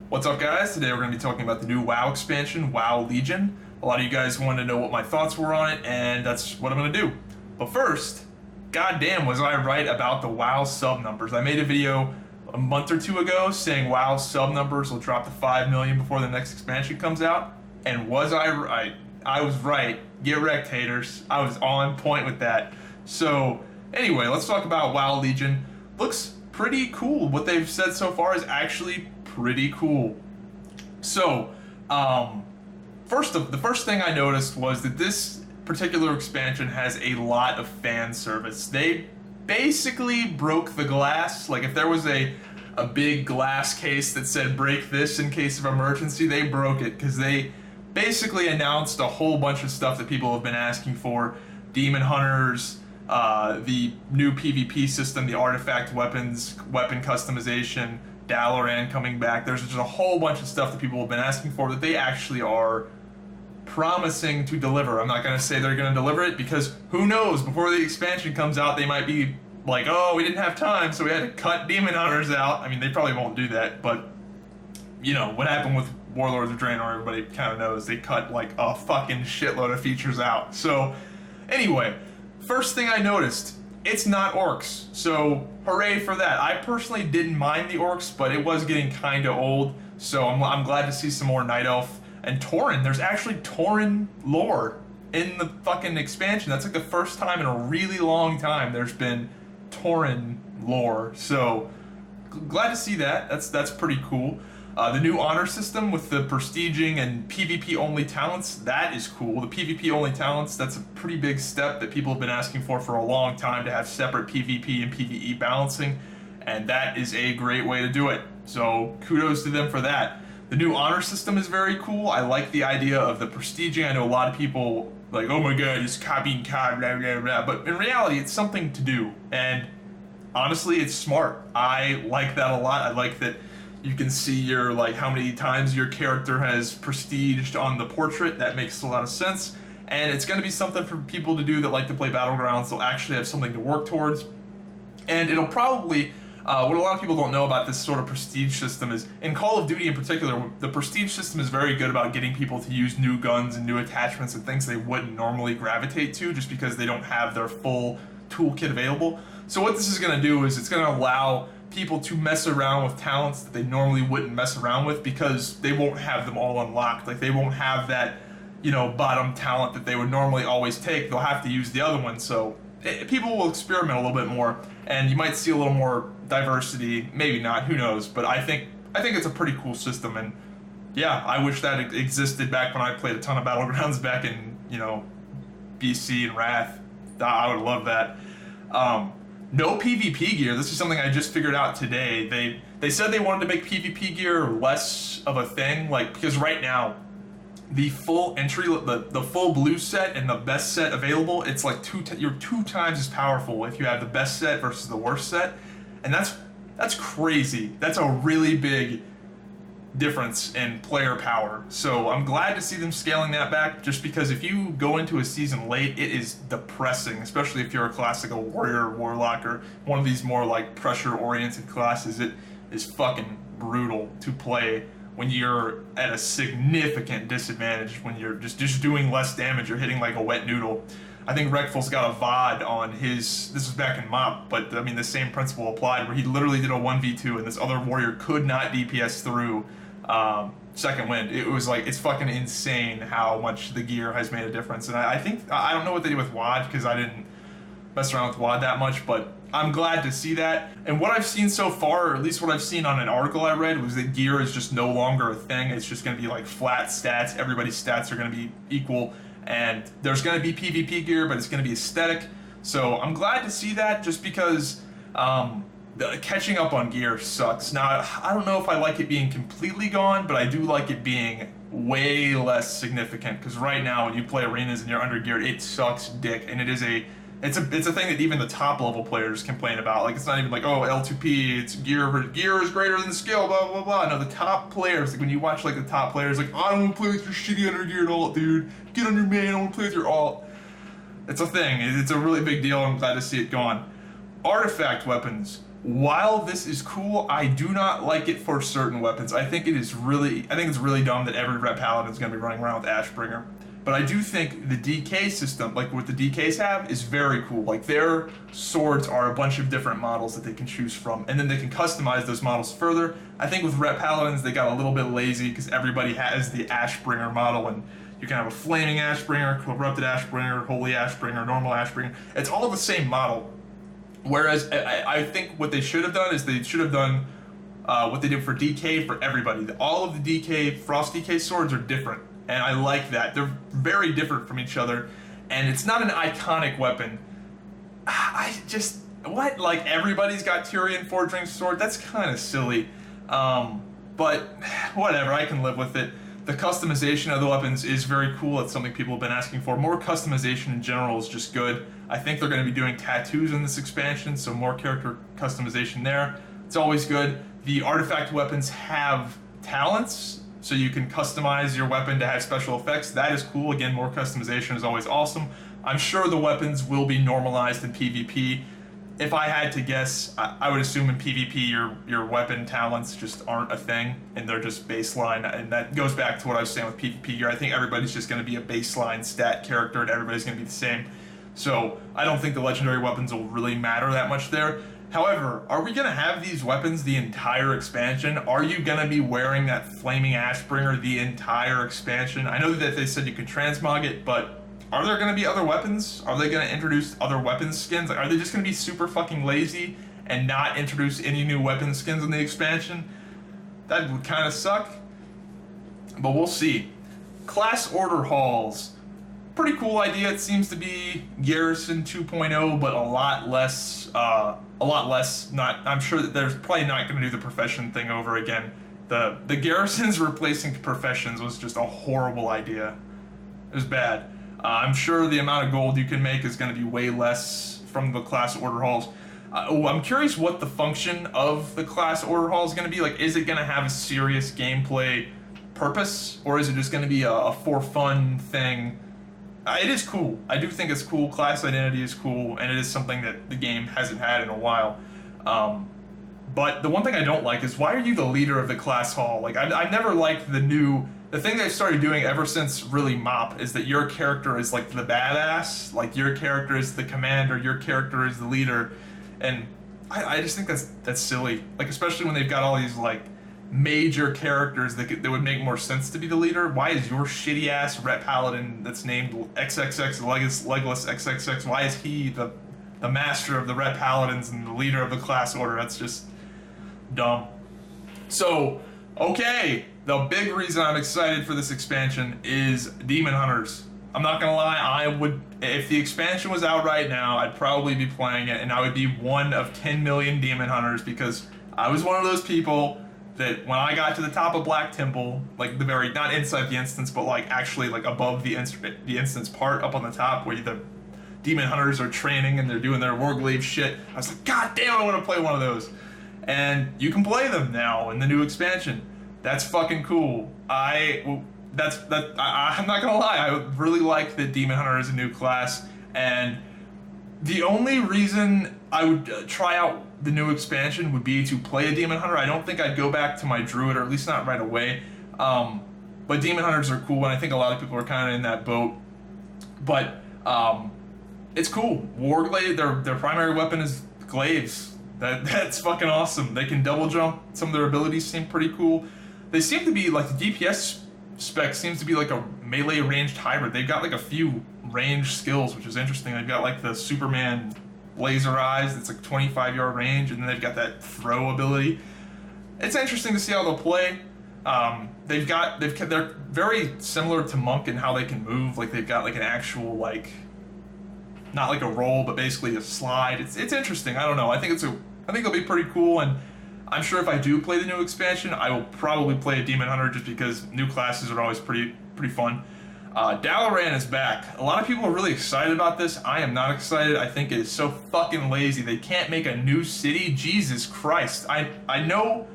What's up, guys? Today we're going to be talking about the new WoW expansion, WoW Legion. A lot of you guys wanted to know what my thoughts were on it, and that's what I'm going to do. But first, goddamn, was I right about the WoW sub numbers. I made a video a month or two ago saying WoW sub numbers will drop to 5 million before the next expansion comes out. And was I right? I was right. Get wrecked, haters. I was on point with that. So, anyway, let's talk about WoW Legion. Looks pretty cool. What they've said so far is actually pretty cool. So, the first thing I noticed was that this particular expansion has a lot of fan service. They basically broke the glass. Like, if there was a big glass case that said break this in case of emergency, they broke it, because they basically announced a whole bunch of stuff that people have been asking for. Demon Hunters, the new PvP system, the artifact weapons, weapon customization, Dalaran coming back. There's just a whole bunch of stuff that people have been asking for that they actually are promising to deliver. I'm not going to say they're going to deliver it, because who knows, before the expansion comes out, they might be like, oh, we didn't have time, so we had to cut Demon Hunters out. I mean, they probably won't do that, but, you know, what happened with Warlords of Draenor, everybody kind of knows. They cut, like, a fucking shitload of features out. So, anyway, first thing I noticed, it's not orcs, so hooray for that. I personally didn't mind the orcs, but it was getting kind of old, so I'm glad to see some more Night Elf. And Tauren, there's actually Tauren lore in the fucking expansion. That's like the first time in a really long time there's been Tauren lore, so glad to see that. That's pretty cool. The new honor system with the prestiging and PvP only talents, that is cool. The PvP only talents, that's a pretty big step that people have been asking for a long time, to have separate PvP and PvE balancing, and that is a great way to do it. So kudos to them for that. The new honor system is very cool. I like the idea of the prestiging. I know a lot of people like, oh my god, it's copying blah blah blah, but in reality it's something to do, and honestly it's smart. I like that a lot. I like that you can see your, like, how many times your character has prestiged on the portrait. That makes a lot of sense. And it's going to be something for people to do that like to play Battlegrounds. They'll actually have something to work towards. And it'll probably, what a lot of people don't know about this sort of prestige system is, in Call of Duty in particular, the prestige system is very good about getting people to use new guns and new attachments and things they wouldn't normally gravitate to, just because they don't have their full toolkit available. So what this is going to do is it's going to allow people to mess around with talents that they normally wouldn't mess around with, because they won't have them all unlocked. Like, they won't have that, you know, bottom talent that they would normally always take. They'll have to use the other one. So people will experiment a little bit more, and you might see a little more diversity. Maybe not, who knows, but I think it's a pretty cool system. And yeah, I wish that existed back when I played a ton of Battlegrounds back in, you know, BC and Wrath. I would love that. No PvP gear. This is something I just figured out today. They said they wanted to make PvP gear less of a thing, like, because right now the full entry, the full blue set and the best set available, it's like you're 2 times as powerful if you have the best set versus the worst set, and that's crazy. That's a really big difference in player power. So I'm glad to see them scaling that back, just because if you go into a season late, it is depressing, especially if you're a classical warrior, warlock, or one of these more like pressure oriented classes. It is fucking brutal to play when you're at a significant disadvantage, when you're just doing less damage. You're hitting like a wet noodle. I think Rekful's got a VOD on his, this was back in MOP, but I mean the same principle applied, where he literally did a 1v2 and this other warrior could not DPS through second wind. It was like, it's fucking insane how much the gear has made a difference. And I think, I don't know what they did with WoD, because I didn't mess around with WoD that much, but I'm glad to see that. And what I've seen so far, or at least what I've seen on an article I read, was that gear is just no longer a thing. It's just going to be like flat stats. Everybody's stats are going to be equal. And there's going to be PvP gear, but it's going to be aesthetic. So I'm glad to see that, just because catching up on gear sucks. Now, I don't know if I like it being completely gone, but I do like it being way less significant, because right now when you play arenas and you're under geared, it sucks dick, and it's a thing that even the top level players complain about. Like, it's not even like, oh, L2P, it's gear is greater than skill, blah blah blah. No, the top players, like when you watch like the top players, like, I don't want to play with your shitty under geared alt, dude. Get on your main, I don't want to play with your alt. It's a thing. It's a really big deal. I'm glad to see it gone. Artifact weapons. While this is cool, I do not like it for certain weapons. I think it's really dumb that every Ret Paladin is going to be running around with Ashbringer. But I do think the DK system, like what the DKs have, is very cool. Like their swords are a bunch of different models that they can choose from, and then they can customize those models further. I think with Ret Paladins, they got a little bit lazy because everybody has the Ashbringer model, and you can have a Flaming Ashbringer, Corrupted Ashbringer, Holy Ashbringer, Normal Ashbringer. It's all the same model. Whereas I think what they should have done is they should have done what they did for DK for everybody. All of the DK, Frost DK swords are different, and I like that. They're very different from each other, and it's not an iconic weapon. Like everybody's got Tyrion Forge Ring sword? That's kind of silly. But whatever, I can live with it. The customization of the weapons is very cool. It's something people have been asking for. More customization in general is just good. I think they're going to be doing tattoos in this expansion, so more character customization there. It's always good. The artifact weapons have talents, so you can customize your weapon to have special effects. That is cool. Again, more customization is always awesome. I'm sure the weapons will be normalized in PvP. If I had to guess, I would assume in PvP your weapon talents just aren't a thing, and they're just baseline, and that goes back to what I was saying with PvP here. I think everybody's just going to be a baseline stat character, and everybody's going to be the same. So I don't think the legendary weapons will really matter that much there. However, are we going to have these weapons the entire expansion? Are you going to be wearing that Flaming Ashbringer the entire expansion? I know that they said you could transmog it, but are there going to be other weapons? Are they going to introduce other weapons skins? Like, are they just going to be super fucking lazy and not introduce any new weapon skins in the expansion? That would kind of suck, but we'll see. Class order halls. Pretty cool idea. It seems to be Garrison 2.0, but a lot less. I'm sure that they're probably not going to do the profession thing over again. The garrisons replacing professions was just a horrible idea. It was bad. I'm sure the amount of gold you can make is going to be way less from the class order halls. I'm curious what the function of the class order hall is going to be. Like, is it going to have a serious gameplay purpose, or is it just going to be a for fun thing? It is cool. I do think it's cool. Class identity is cool, and it is something that the game hasn't had in a while. But the one thing I don't like is, why are you the leader of the class hall? Like, I've never liked the thing they've started doing ever since really MOP is that your character is like the badass, like your character is the commander, your character is the leader, and I just think that's silly. Like, especially when they've got all these like major characters that would make more sense to be the leader. Why is your shitty ass Ret Paladin that's named XXX Legolas XXX? Why is he the master of the Ret Paladins and the leader of the class order? That's just dumb. So, okay, the big reason I'm excited for this expansion is Demon Hunters. I'm not gonna lie, if the expansion was out right now, I'd probably be playing it, and I would be one of 10 million Demon Hunters, because I was one of those people that when I got to the top of Black Temple, like not inside the instance, but like actually like above the instance part up on the top where the Demon Hunters are training and they're doing their Warglaive shit, I was like, God damn, I want to play one of those. And you can play them now in the new expansion. That's fucking cool. I'm not gonna lie, I really like that Demon Hunter is a new class, and the only reason I would try out the new expansion would be to play a Demon Hunter. I don't think I'd go back to my Druid, or at least not right away. But Demon Hunters are cool, and I think a lot of people are kind of in that boat. But it's cool. Warglaive, their primary weapon is glaives. That's fucking awesome. They can double jump. Some of their abilities seem pretty cool. They seem to be like, the DPS spec seems to be like a melee ranged hybrid. They've got like a few ranged skills, which is interesting. They've got like the Superman laser eyes, it's like 25-yard range, and then they've got that throw ability. It's interesting to see how they'll play. They're very similar to Monk in how they can move. Like, they've got like an actual, like, not like a roll, but basically a slide. It's interesting. I don't know. I think it'll be pretty cool, and I'm sure if I do play the new expansion, I will probably play a Demon Hunter, just because new classes are always pretty fun. Dalaran is back. A lot of people are really excited about this. I am not excited. I think it is so fucking lazy. They can't make a new city. Jesus Christ. I know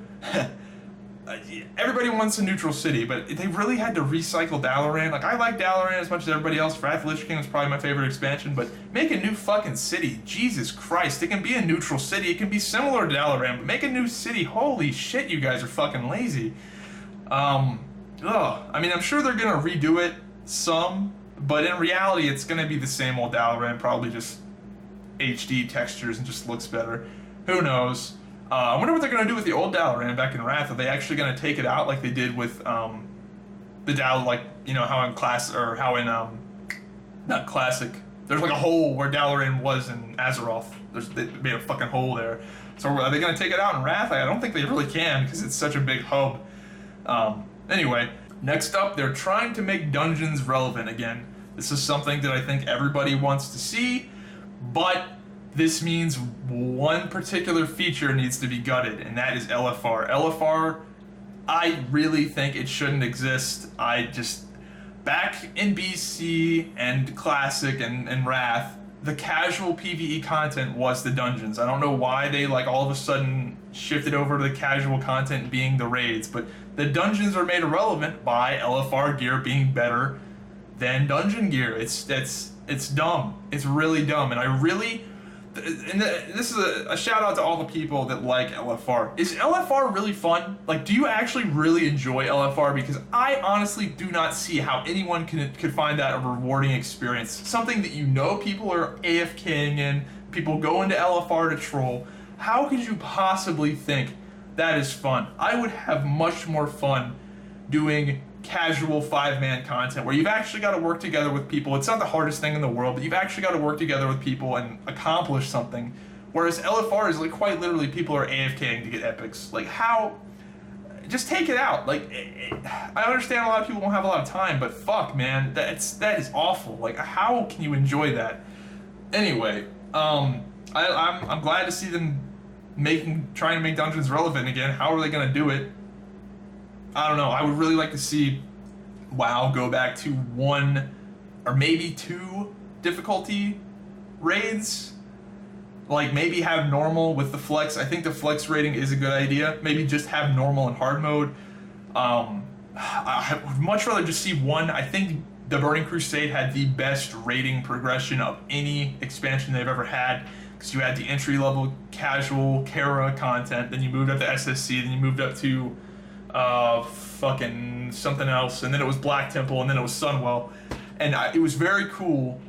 everybody wants a neutral city, but they really had to recycle Dalaran. Like, I like Dalaran as much as everybody else. Wrath of Lich King was probably my favorite expansion, but make a new fucking city. Jesus Christ, it can be a neutral city. It can be similar to Dalaran, but make a new city. Holy shit, you guys are fucking lazy. I mean, I'm sure they're gonna redo it some, but in reality, it's gonna be the same old Dalaran, probably just HD textures and just looks better. Who knows? I wonder what they're gonna do with the old Dalaran back in Wrath. Are they actually gonna take it out like they did with the Dal, like, you know, how in class, or how in not classic. There's like a hole where Dalaran was in Azeroth. They made a fucking hole there. So are they gonna take it out in Wrath? I don't think they really can because it's such a big hub. Anyway, next up, they're trying to make dungeons relevant again. This is something that I think everybody wants to see, but this means one particular feature needs to be gutted, and that is LFR. LFR, I really think it shouldn't exist. Back in BC and Classic and Wrath, the casual PvE content was the dungeons. I don't know why they like all of a sudden shifted over to the casual content being the raids, but the dungeons are made irrelevant by LFR gear being better than dungeon gear. It's dumb. It's really dumb, and this is a shout out to all the people that like LFR. Is LFR really fun? Like, do you actually really enjoy LFR? Because I honestly do not see how anyone could find that a rewarding experience. Something that you know people are AFKing in, people go into LFR to troll. How could you possibly think that is fun? I would have much more fun doing casual 5-man content where you've actually got to work together with people. It's not the hardest thing in the world, but you've actually got to work together with people and accomplish something. Whereas LFR is like quite literally people are AFKing to get epics. Like, how? Just take it out. Like, I understand a lot of people won't have a lot of time, but fuck, man, that is awful. Like, how can you enjoy that? Anyway, I'm glad to see them trying to make dungeons relevant again. How are they gonna do it? I don't know. I would really like to see WoW go back to 1 or maybe 2 difficulty raids. Like, maybe have normal with the flex. I think the flex rating is a good idea. Maybe just have normal and hard mode. I would much rather just see 1. I think the Burning Crusade had the best rating progression of any expansion they've ever had. Because you had the entry level casual Kara content, then you moved up to SSC, then you moved up to fucking something else, and then it was Black Temple, and then it was Sunwell, and it was very cool.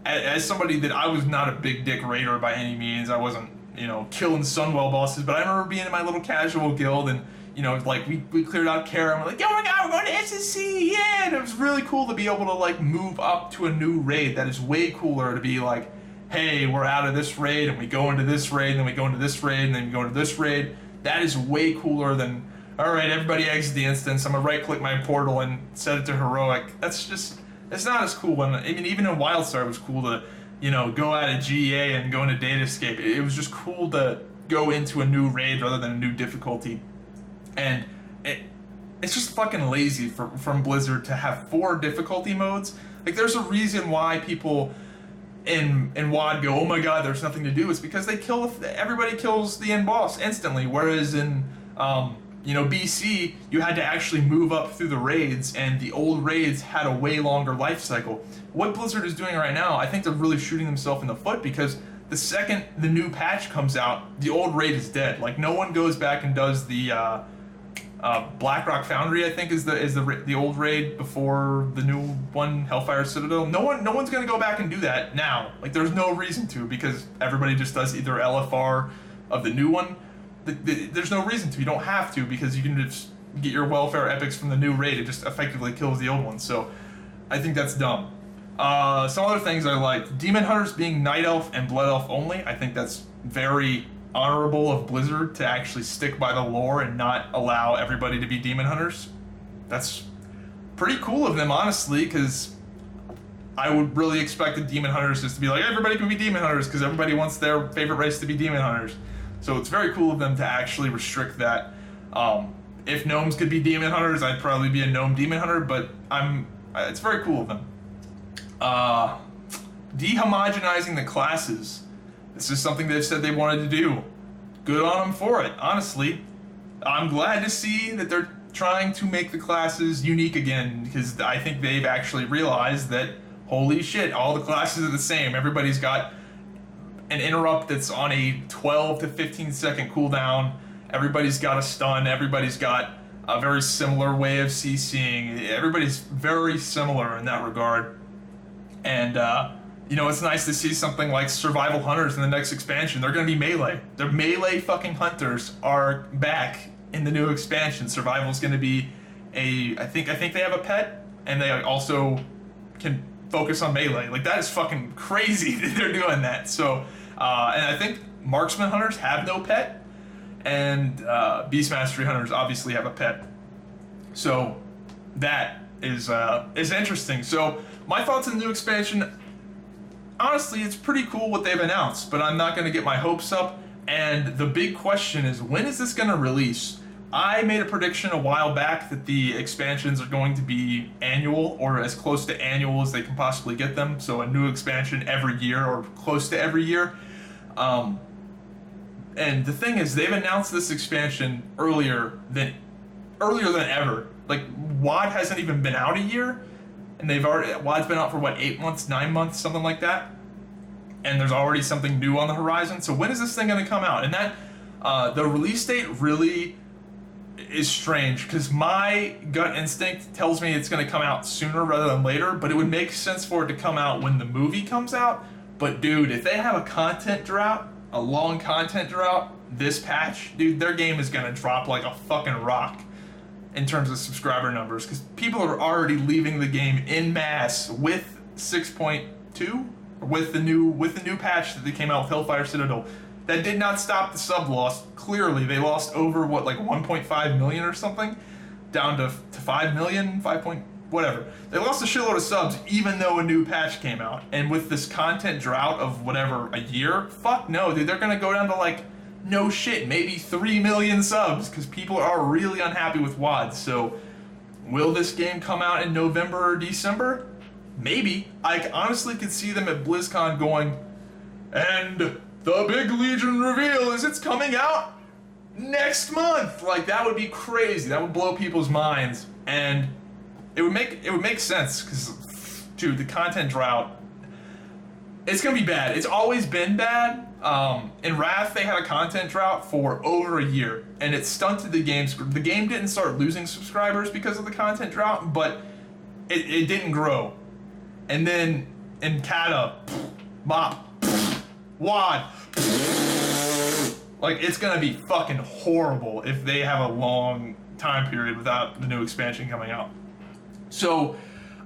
As somebody that I was not a big dick raider by any means, I wasn't, killing Sunwell bosses, but I remember being in my little casual guild, and like we cleared out Kara, and we're like, oh my god, we're going to SSC, yeah, and it was really cool to be able to like move up to a new raid. That is way cooler to be like, hey, we're out of this raid, and we go into this raid, and then we go into this raid, and then we go into this raid. That is way cooler than, all right, everybody exit the instance. I'm gonna right-click my portal and set it to heroic. It's not as cool. Even in WildStar, it was cool to, go out of GEA and go into Datascape. It was just cool to go into a new raid rather than a new difficulty. And it's just fucking lazy from Blizzard to have 4 difficulty modes. Like, there's a reason why people in WoD go, oh my god, there's nothing to do. It's because everybody kills the end boss instantly. Whereas in BC, you had to actually move up through the raids, and the old raids had a way longer life cycle. What Blizzard is doing right now, I think they're really shooting themselves in the foot, because the second the new patch comes out, the old raid is dead. Like, no one goes back and does the Blackrock Foundry, I think is the old raid before the new one, Hellfire Citadel. No one's gonna go back and do that now. Like, there's no reason to, because everybody just does either LFR of the new one. There's no reason to. You don't have to, because you can just get your welfare epics from the new raid. It just effectively kills the old one. So I think that's dumb. Some other things I liked. Demon Hunters being Night Elf and Blood Elf only. I think that's very honorable of Blizzard to actually stick by the lore and not allow everybody to be Demon Hunters. That's pretty cool of them, honestly, because I would really expect the Demon Hunters just to be like, everybody can be Demon Hunters, because everybody wants their favorite race to be Demon Hunters. So it's very cool of them to actually restrict that. If gnomes could be demon hunters, I'd probably be a gnome demon hunter, but it's very cool of them. Dehomogenizing the classes. This is something they've said they wanted to do. Good on them for it, honestly. I'm glad to see that they're trying to make the classes unique again, because I think they've actually realized that, holy shit, all the classes are the same. Everybody's got an interrupt that's on a 12 to 15 second cooldown. Everybody's got a stun. Everybody's got a very similar way of CCing. Everybody's very similar in that regard. And, you know, it's nice to see something like Survival Hunters in the next expansion. They're going to be melee. Their melee fucking hunters are back in the new expansion. Survival's going to be I think they have a pet, and they also can focus on melee. Like, that is fucking crazy that they're doing that. So, and I think Marksman Hunters have no pet, and Beast Mastery Hunters obviously have a pet. So, that is interesting. So, my thoughts on the new expansion, honestly, it's pretty cool what they've announced, but I'm not going to get my hopes up. And the big question is, when is this going to release? I made a prediction a while back that the expansions are going to be annual, or as close to annual as they can possibly get them. So a new expansion every year, or close to every year. And the thing is, they've announced this expansion earlier than ever. Like, WoD hasn't even been out a year, and WoD's been out for what, 8 months, 9 months, something like that. And there's already something new on the horizon. So when is this thing going to come out? And that the release date really is strange, because my gut instinct tells me it's going to come out sooner rather than later, but it would make sense for it to come out when the movie comes out. But dude, if they have a content drought, a long content drought, this patch, dude, their game is going to drop like a fucking rock in terms of subscriber numbers, because people are already leaving the game en masse with 6.2, with the new patch that they came out with Hellfire Citadel. That did not stop the sub loss. Clearly, they lost over, what, like 1.5 million or something? Down to 5 million, 5 point, whatever. They lost a shitload of subs, even though a new patch came out. And with this content drought of whatever, a year? Fuck no, dude. They're gonna go down to, like, no shit, maybe 3 million subs, because people are really unhappy with WoD. So, will this game come out in November or December? Maybe. I honestly could see them at BlizzCon going, and the big Legion reveal is it's coming out next month. Like, that would be crazy. That would blow people's minds, and it would make sense, because, dude, the content drought, it's gonna be bad. It's always been bad. In Wrath, they had a content drought for over a year, and it stunted the game. The game didn't start losing subscribers because of the content drought, but it didn't grow. And then in Kata, Mop, WoD, like, it's gonna be fucking horrible if they have a long time period without the new expansion coming out. So,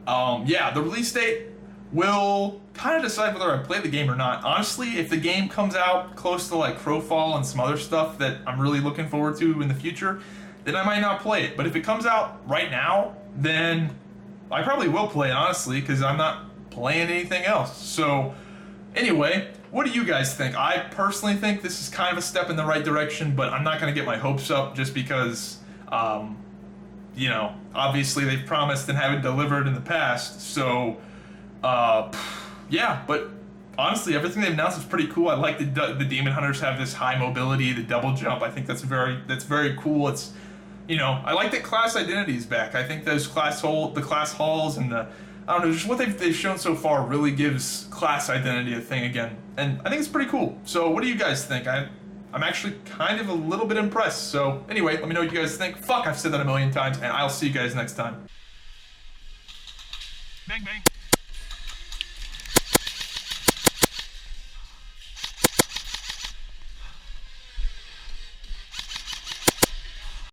yeah, the release date will kind of decide whether I play the game or not. Honestly, if the game comes out close to, like, Crowfall and some other stuff that I'm really looking forward to in the future, then I might not play it. But if it comes out right now, then I probably will play it, honestly, because I'm not playing anything else. So, anyway, what do you guys think? I personally think this is kind of a step in the right direction, but I'm not going to get my hopes up just because, you know, obviously they've promised and haven't delivered in the past. So, yeah, but honestly, everything they've announced is pretty cool. I like the Demon Hunters have this high mobility, the double jump. I think that's very cool. It's, you know, I like that class identity is back. I think those class halls and the, I don't know, just what they've shown so far really gives class identity a thing again. And I think it's pretty cool. So what do you guys think? I'm actually kind of a little bit impressed. So anyway, let me know what you guys think. Fuck, I've said that a million times, and I'll see you guys next time. Bang, bang.